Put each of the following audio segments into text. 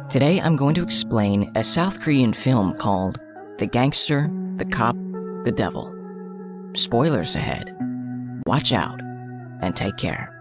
Today I'm going to explain a South Korean film called The Gangster, the Cop, the Devil. Spoilers ahead. Watch out and take care.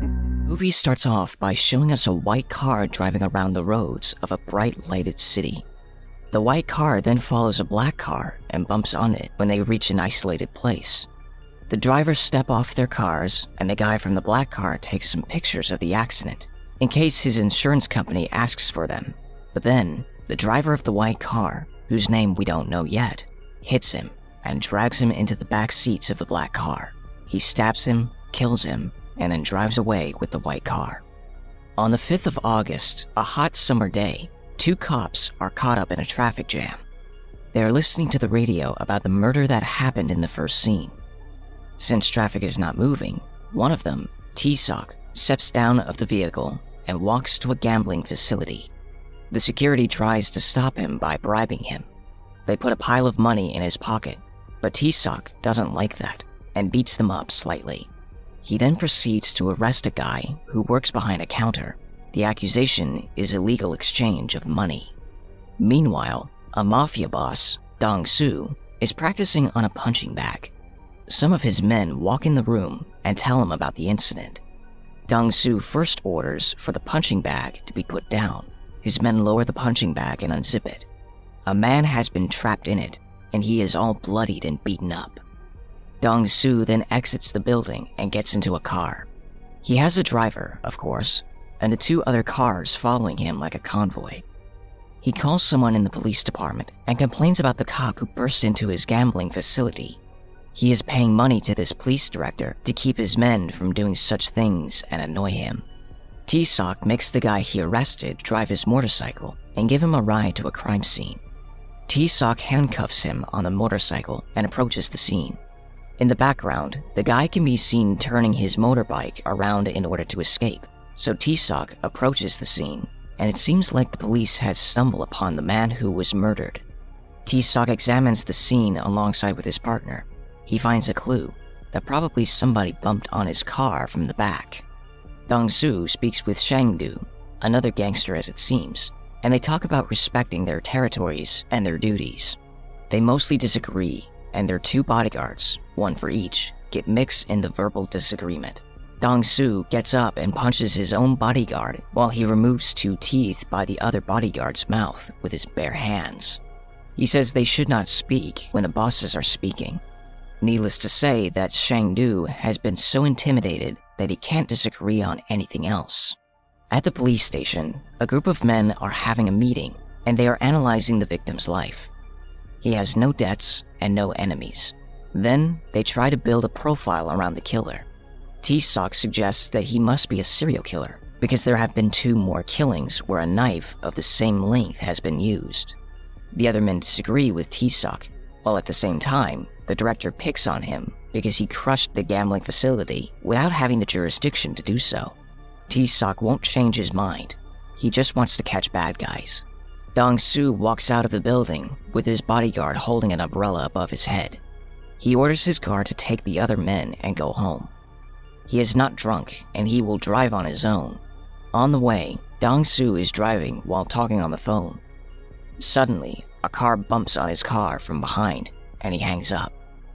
The movie starts off by showing us a white car driving around the roads of a bright lighted city. The white car then follows a black car and bumps on it when they reach an isolated place. The drivers step off their cars and the guy from the black car takes some pictures of the accident in case his insurance company asks for them. But then, the driver of the white car, whose name we don't know yet, hits him and drags him into the back seats of the black car. He stabs him, kills him, and then drives away with the white car. On the 5th of August, a hot summer day, two cops are caught up in a traffic jam. They are listening to the radio about the murder that happened in the first scene. Since traffic is not moving, one of them, T-Sock, steps down of the vehicle and walks to a gambling facility. The security tries to stop him by bribing him. They put a pile of money in his pocket, but T-Sock doesn't like that and beats them up slightly. He then proceeds to arrest a guy who works behind a counter. The accusation is illegal exchange of money. Meanwhile, a mafia boss, Dong-soo, is practicing on a punching bag. Some of his men walk in the room and tell him about the incident. Dong-soo first orders for the punching bag to be put down. His men lower the punching bag and unzip it. A man has been trapped in it, and he is all bloodied and beaten up. Dong-soo then exits the building and gets into a car. He has a driver, of course, and the two other cars following him like a convoy. He calls someone in the police department and complains about the cop who burst into his gambling facility. He is paying money to this police director to keep his men from doing such things and annoy him. T-Sock makes the guy he arrested drive his motorcycle and give him a ride to a crime scene. T-Sock handcuffs him on the motorcycle and approaches the scene. In the background, the guy can be seen turning his motorbike around in order to escape, so T-Sock approaches the scene, and it seems like the police has stumbled upon the man who was murdered. T-Sock examines the scene alongside with his partner. He finds a clue that probably somebody bumped on his car from the back. Dong-soo speaks with Shang-do, another gangster as it seems, and they talk about respecting their territories and their duties. They mostly disagree, and their two bodyguards, one for each, get mixed in the verbal disagreement. Dong-soo gets up and punches his own bodyguard while he removes two teeth by the other bodyguard's mouth with his bare hands. He says they should not speak when the bosses are speaking. Needless to say that Shang-do has been so intimidated that he can't disagree on anything else. At the police station, a group of men are having a meeting and they are analyzing the victim's life. He has no debts and no enemies. Then they try to build a profile around the killer. T-Sock suggests that he must be a serial killer because there have been two more killings where a knife of the same length has been used. The other men disagree with T-Sock, while at the same time, the director picks on him because he crushed the gambling facility without having the jurisdiction to do so. T-Sock won't change his mind. He just wants to catch bad guys. Dong-soo walks out of the building with his bodyguard holding an umbrella above his head. He orders his guard to take the other men and go home. He is not drunk and he will drive on his own. On the way, Dong-soo is driving while talking on the phone. Suddenly, a car bumps on his car from behind, and he hangs up.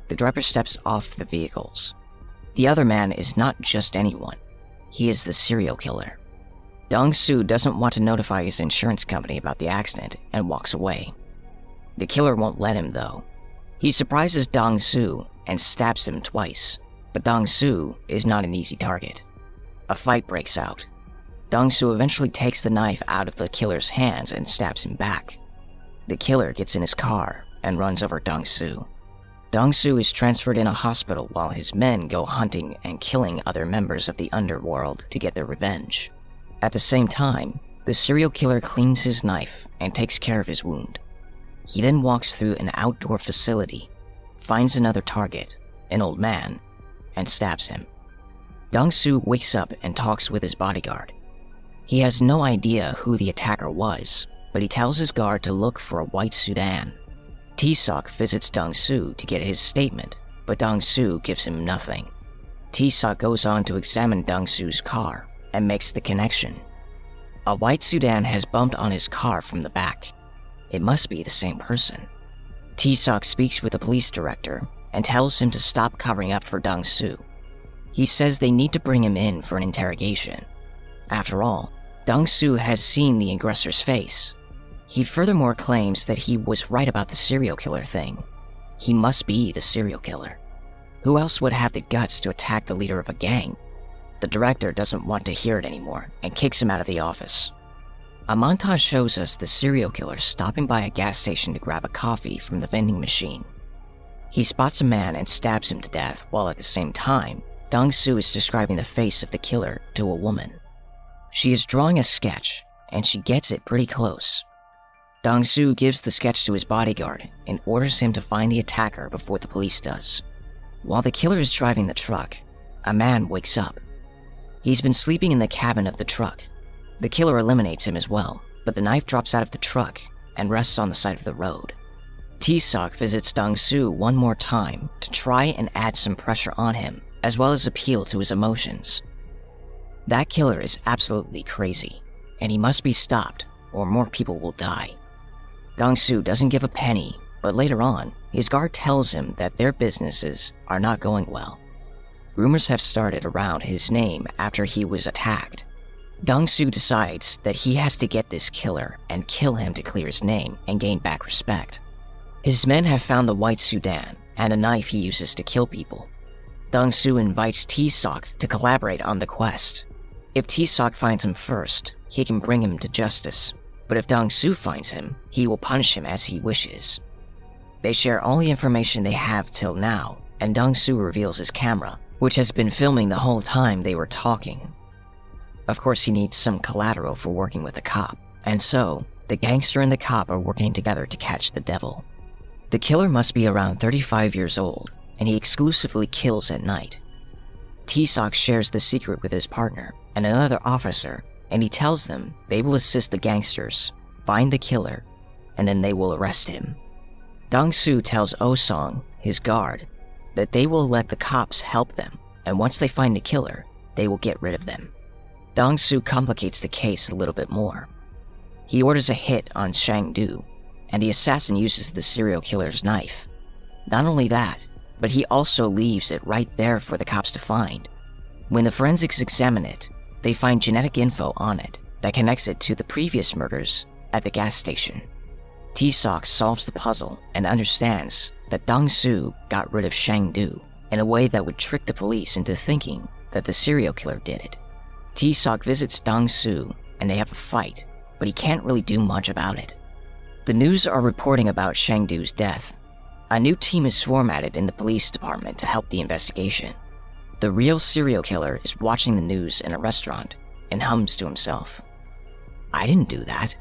The driver steps off the vehicles. The other man is not just anyone. He is the serial killer. Dong-soo doesn't want to notify his insurance company about the accident and walks away. The killer won't let him though. He surprises Dong-soo and stabs him twice, but Dong-soo is not an easy target. A fight breaks out. Dong-soo eventually takes the knife out of the killer's hands and stabs him back. The killer gets in his car and runs over Dong-soo. Dong-soo is transferred in a hospital while his men go hunting and killing other members of the underworld to get their revenge. At the same time, the serial killer cleans his knife and takes care of his wound. He then walks through an outdoor facility, finds another target, an old man, and stabs him. Dong-soo wakes up and talks with his bodyguard. He has no idea who the attacker was, but he tells his guard to look for a white sedan. T-Sock visits Dong-soo to get his statement, but Dong-soo gives him nothing. T-Sock goes on to examine Dong-soo's car and makes the connection. A white sedan has bumped on his car from the back. It must be the same person. T-Sock speaks with the police director and tells him to stop covering up for Dong-Soo. He says they need to bring him in for an interrogation. After all, Dong-Soo has seen the aggressor's face. He furthermore claims that he was right about the serial killer thing. He must be the serial killer. Who else would have the guts to attack the leader of a gang? The director doesn't want to hear it anymore and kicks him out of the office. A montage shows us the serial killer stopping by a gas station to grab a coffee from the vending machine. He spots a man and stabs him to death, while at the same time, Dong-Soo is describing the face of the killer to a woman. She is drawing a sketch, and she gets it pretty close. Dong-Soo gives the sketch to his bodyguard and orders him to find the attacker before the police does. While the killer is driving the truck, a man wakes up. He's been sleeping in the cabin of the truck. The killer eliminates him as well, but the knife drops out of the truck and rests on the side of the road. T-Sock visits Dong-Soo one more time to try and add some pressure on him, as well as appeal to his emotions. That killer is absolutely crazy, and he must be stopped or more people will die. Dong-Soo doesn't give a penny, but later on, his guard tells him that their businesses are not going well. Rumors have started around his name after he was attacked. Dong-Soo decides that he has to get this killer and kill him to clear his name and gain back respect. His men have found the white sedan and the knife he uses to kill people. Dong-Soo invites T-Sock to collaborate on the quest. If T-Sock finds him first, he can bring him to justice, but if Dong-Soo finds him, he will punish him as he wishes. They share all the information they have till now, and Dong-Soo reveals his camera, which has been filming the whole time they were talking. Of course, he needs some collateral for working with the cop, and so, the gangster and the cop are working together to catch the devil. The killer must be around 35 years old, and he exclusively kills at night. T-Sock shares the secret with his partner and another officer, and he tells them they will assist the gangsters, find the killer, and then they will arrest him. Dong-Soo tells Oh-Song, his guard, that they will let the cops help them, and once they find the killer, they will get rid of them. Dong-Soo complicates the case a little bit more. He orders a hit on Shang-Du, and the assassin uses the serial killer's knife. Not only that, but he also leaves it right there for the cops to find. When the forensics examine it, they find genetic info on it that connects it to the previous murders at the gas station. T-Sock solves the puzzle and understands that Dong-Soo got rid of Shang-Du in a way that would trick the police into thinking that the serial killer did it. T-Sock visits Dong-Soo and they have a fight, but he can't really do much about it. The news are reporting about Shang-Du's death. A new team is formatted in the police department to help the investigation. The real serial killer is watching the news in a restaurant and hums to himself. "I didn't do that."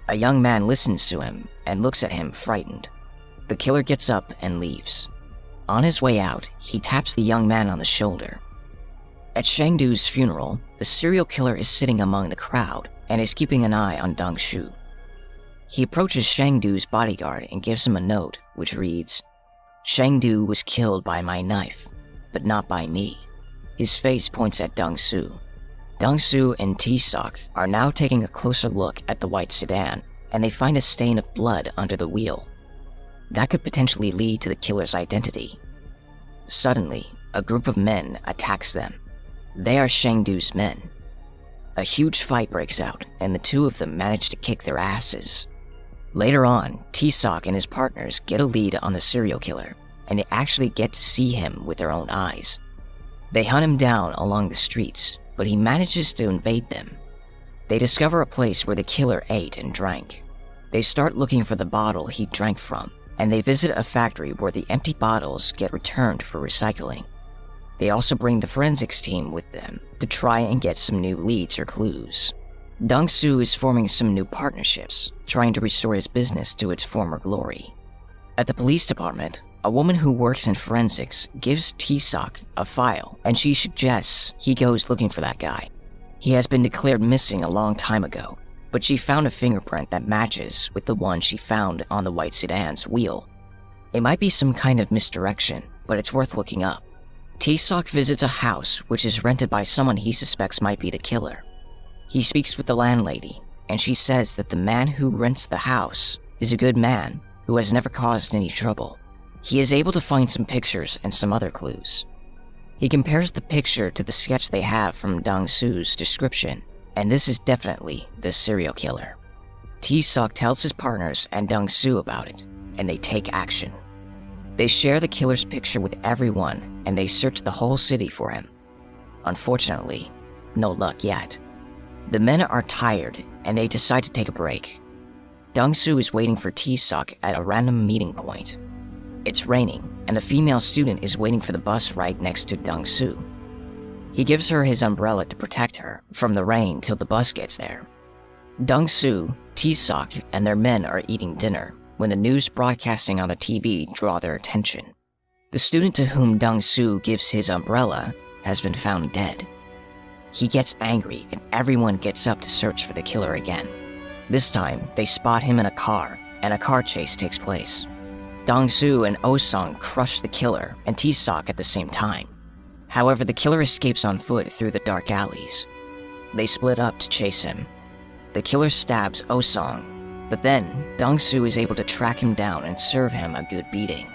A young man listens to him and looks at him frightened. The killer gets up and leaves. On his way out, he taps the young man on the shoulder. At Shang-Du's funeral, the serial killer is sitting among the crowd and is keeping an eye on Dong-Soo. He approaches Shang-Du's bodyguard and gives him a note which reads, "Shang-Du was killed by my knife, but not by me." His face points at Dong-Soo. Dong-Soo and T-Sock are now taking a closer look at the white sedan, and they find a stain of blood under the wheel. That could potentially lead to the killer's identity. Suddenly, a group of men attacks them. They are Shang-Du's men. A huge fight breaks out, and the two of them manage to kick their asses. Later on, T-Sock and his partners get a lead on the serial killer, and they actually get to see him with their own eyes. They hunt him down along the streets, but he manages to invade them. They discover a place where the killer ate and drank. They start looking for the bottle he drank from, and they visit a factory where the empty bottles get returned for recycling. They also bring the forensics team with them to try and get some new leads or clues. Dong-Soo is forming some new partnerships, trying to restore his business to its former glory. At the police department, a woman who works in forensics gives T-Sock a file, and she suggests he goes looking for that guy. He has been declared missing a long time ago, but she found a fingerprint that matches with the one she found on the white sedan's wheel. It might be some kind of misdirection, but it's worth looking up. T-Sock visits a house which is rented by someone he suspects might be the killer. He speaks with the landlady, and she says that the man who rents the house is a good man who has never caused any trouble. He is able to find some pictures and some other clues. He compares the picture to the sketch they have from Dong-soo's description, and this is definitely the serial killer. Tae-seok tells his partners and Dong-soo about it, and they take action. They share the killer's picture with everyone, and they search the whole city for him. Unfortunately, no luck yet. The men are tired, and they decide to take a break. Dong-soo is waiting for Tae-seok at a random meeting point. It's raining, and a female student is waiting for the bus right next to Dong-soo. He gives her his umbrella to protect her from the rain till the bus gets there. Dong-soo, Tae-seok, and their men are eating dinner when the news broadcasting on the TV draw their attention. The student to whom Dong-soo gives his umbrella has been found dead. He gets angry and everyone gets up to search for the killer again. This time, they spot him in a car, and a car chase takes place. Dong-soo and Oh-sung crush the killer and Tae-seok at the same time. However, the killer escapes on foot through the dark alleys. They split up to chase him. The killer stabs Oh-sung, but then Dong-soo is able to track him down and serve him a good beating.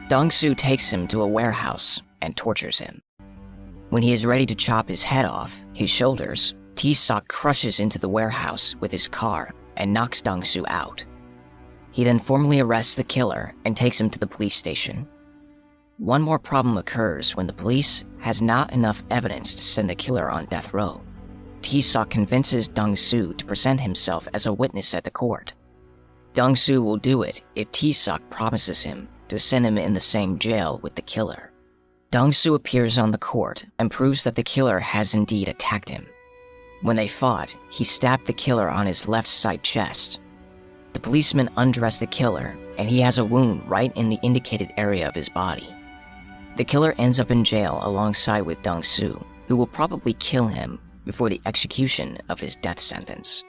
Dong-soo takes him to a warehouse and tortures him. When he is ready to chop his head off his shoulders, Tae-seok crushes into the warehouse with his car and knocks Dong-soo out. He then formally arrests the killer and takes him to the police station. One more problem occurs when the police has not enough evidence to send the killer on death row. Tae-seok convinces Dong-soo to present himself as a witness at the court. Dong-soo will do it if Tae-seok promises him to send him in the same jail with the killer. Dong-soo appears on the court and proves that the killer has indeed attacked him. When they fought, he stabbed the killer on his left side chest. The policeman undressed the killer, and he has a wound right in the indicated area of his body. The killer ends up in jail alongside with Dong-soo, who will probably kill him before the execution of his death sentence.